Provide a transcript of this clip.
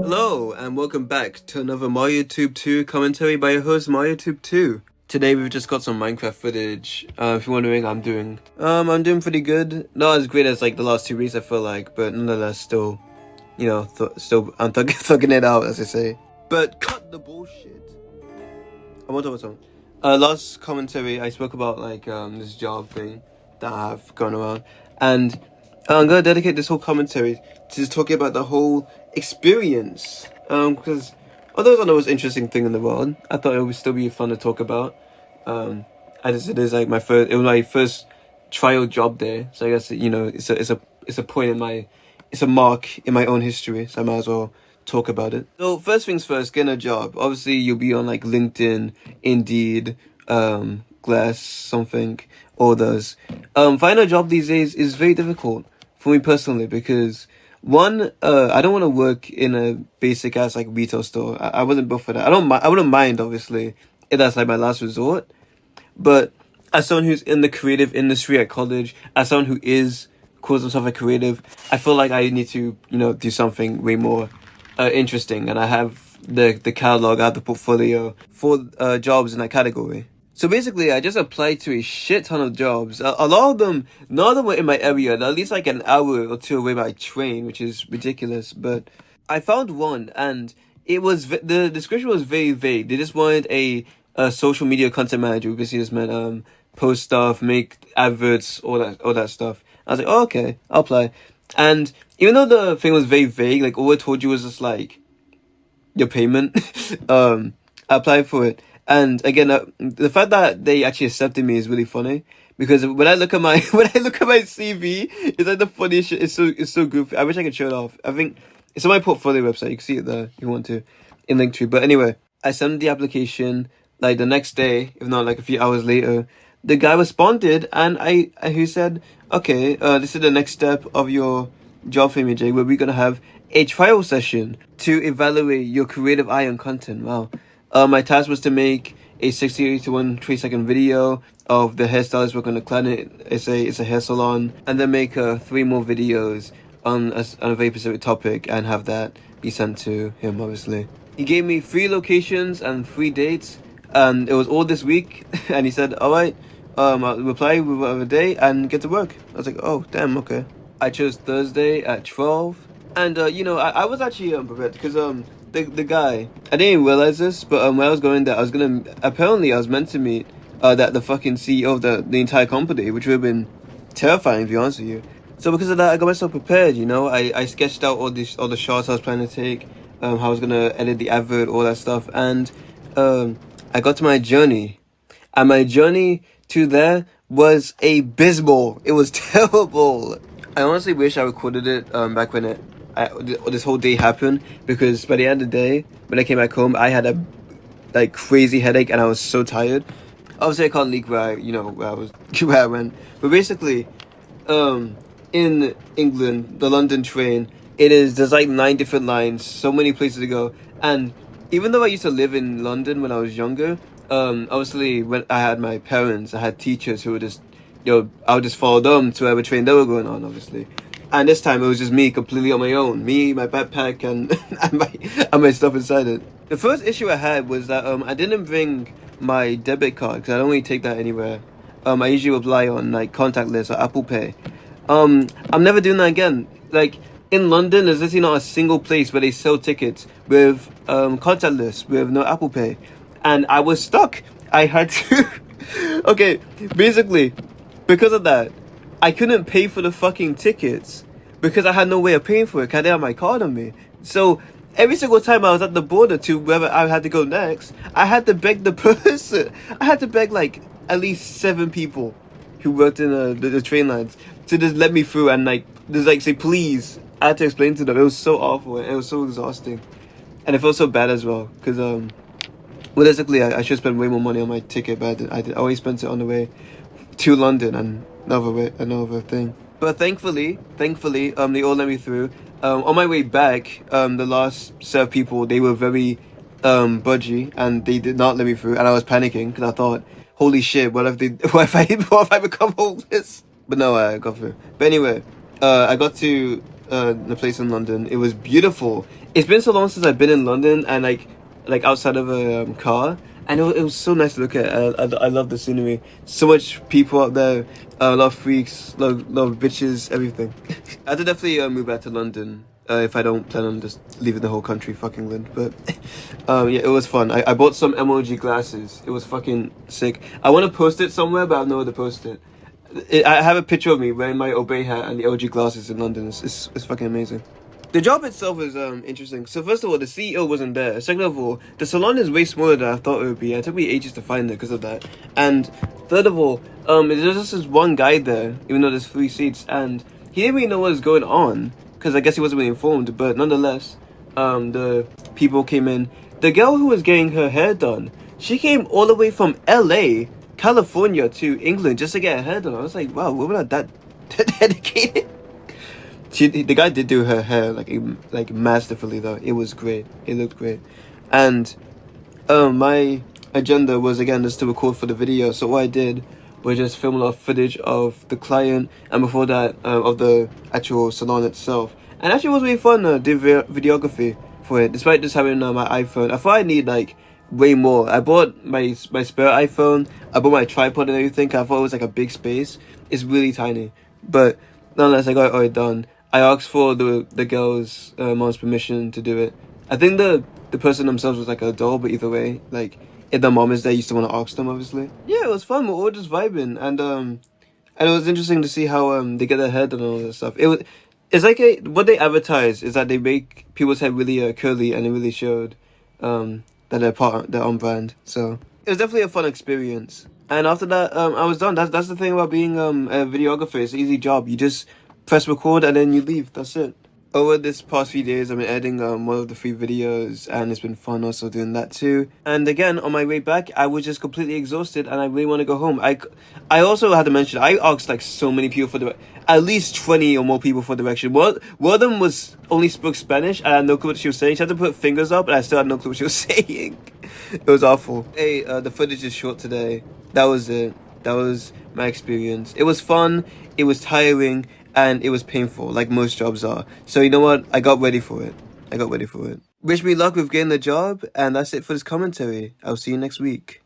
Hello and welcome back to another MarioTube 2 commentary by your host MarioTube 2. Today we've just got some Minecraft footage. If you're wondering, I'm doing pretty good. Not as great as like the last 2 weeks I feel like, but nonetheless still, I'm thugging it out as I say. But cut the bullshit. I want to talk about something. Last commentary I spoke about like this job thing that I have going around, and I'm gonna dedicate this whole commentary to just talking about the whole experience. Because although it's not the most interesting thing in the world, I thought it would still be fun to talk about. As it is like it was my first trial job there, so I guess it's a point in it's a mark in my own history, so I might as well talk about it. So first things first, getting a job. Obviously, you'll be on like LinkedIn, Indeed, Glass, something, all those. Finding a job these days is very difficult for me personally because one, I don't want to work in a basic ass like retail store. I wasn't built for that. I wouldn't mind obviously if that's like my last resort, but as someone who's in the creative industry at college, as someone who calls himself a creative, I feel like I need to do something way more interesting, and I have the catalog, I have the portfolio for jobs in that category. So basically, I just applied to a shit ton of jobs. A lot of them, none of them were in my area. They're at least like an hour or two away by train, which is ridiculous. But I found one, and the description was very vague. They just wanted a social media content manager, who basically just meant post stuff, make adverts, all that stuff. I was like, oh, okay, I'll apply. And even though the thing was very vague, like all it told you was just like your payment, I applied for it. And again, the fact that they actually accepted me is really funny because when I look at my CV, it's like the funniest shit. It's so goofy. I wish I could show it off. I think it's on my portfolio website. You can see it there if you want to, in Linktree. But anyway, I sent the application like the next day, if not like a few hours later. The guy responded, and he said, "Okay, this is the next step of your job for me, Jay, where we're gonna have a trial session to evaluate your creative eye on content." Wow. My task was to make a 60 to 1 3 second video of the hairstylist working on the client. It's a hair salon, and then make 3 more videos on a very specific topic and have that be sent to him. Obviously, he gave me 3 locations and 3 dates, and it was all this week. And he said, "All right, I'll reply with a day and get to work." I was like, "Oh, damn, okay." I chose Thursday at 12, and I was actually prepared because the guy, I didn't even realize this, but when I was going there, I was meant to meet the fucking CEO of the entire company, which would have been terrifying to be honest with you. So because of that, I got myself prepared. I sketched out all the shots I was planning to take, how I was gonna edit the advert, all that stuff, and I got to my journey, and my journey to there was abysmal. It was terrible. I honestly wish I recorded it back when this whole day happened, because by the end of the day, when I came back home, I had a like crazy headache and I was so tired. Obviously, I can't leak where I was where I went, but basically, in England, the London train, there's like 9 different lines, so many places to go, and even though I used to live in London when I was younger, obviously when I had my parents, I had teachers who would just, I would just follow them to whatever train they were going on, obviously. And this time it was just me completely on my own. Me, my backpack, and and my stuff inside it. The first issue I had was that I didn't bring my debit card because I don't really take that anywhere. I usually rely on like contactless or Apple Pay. I'm never doing that again. Like in London, there's literally not a single place where they sell tickets with contactless, with no Apple Pay, and I was stuck. I had to. Okay, basically, because of that, I couldn't pay for the fucking tickets because I had no way of paying for it. 'Cause I didn't have my card on me. So every single time I was at the border to wherever I had to go next, I had to beg the person. I had to beg like at least 7 people who worked in the train lines to just let me through and like just like say please. I had to explain to them. It was so awful. It was so exhausting, and it felt so bad as well because realistically I should spend way more money on my ticket, but I always spent it on the way to London and another thing. But thankfully, they all let me through. On my way back, the last set of people, they were very budgy, and they did not let me through, and I was panicking because I thought, holy shit, what if I become homeless? But no, I got through. But anyway, I got to the place in London. It was beautiful. it's been so long since I've been in London and like outside of a car, and it was so nice to look at. I love the scenery. So much people out there, a lot of freaks, lot of bitches, everything. I have to definitely move back to London if I don't plan on just leaving the whole country, fuck England. But yeah, it was fun. I bought some MOG glasses. It was fucking sick. I want to post it somewhere, but I have nowhere to post it. I have a picture of me wearing my Obey hat and the OG glasses in London. It's fucking amazing. The job itself is interesting. So first of all, the CEO wasn't there. Second of all, the salon is way smaller than I thought it would be. It took me ages to find it because of that. And third of all, there's just this one guy there, even though there's 3 seats, and he didn't really know what was going on because I guess he wasn't really informed. But nonetheless, the people came in. The girl who was getting her hair done, she came all the way from LA, California to England just to get her hair done. I was like, wow, women are that dedicated. The guy did do her hair like masterfully though. It was great. It looked great. And my agenda was again just to record for the video. So what I did was just film a lot of footage of the client, and before that of the actual salon itself. And actually it was really fun doing videography for it, despite just having my iPhone. I thought I need like way more. I bought my spare iPhone. I bought my tripod and everything. I thought it was like a big space. It's really tiny, but nonetheless I got it all done. I asked for the girl's mom's permission to do it. I think the person themselves was like a doll, but either way, like if the mom is there, you still want to ask them, obviously. Yeah, it was fun. We're all just vibing, and it was interesting to see how they get their hair done and all that stuff. It's like what they advertise is that they make people's hair really curly, and it really showed that they're on brand. So it was definitely a fun experience. And after that, I was done. That's the thing about being a videographer. It's an easy job. You just press record and then you leave. That's it. Over this past few days, I've been editing one of the 3 videos, and it's been fun also doing that too. And again, on my way back, I was just completely exhausted, and I really want to go home. I also had to mention, I asked like so many people for at least 20 or more people for direction. One of them only spoke Spanish, and I had no clue what she was saying. She had to put fingers up, and I still had no clue what she was saying. It was awful. Hey, the footage is short today. That was it. That was my experience. It was fun. It was tiring. And it was painful, like most jobs are. So you know what? I got ready for it. Wish me luck with getting the job, and that's it for this commentary. I'll see you next week.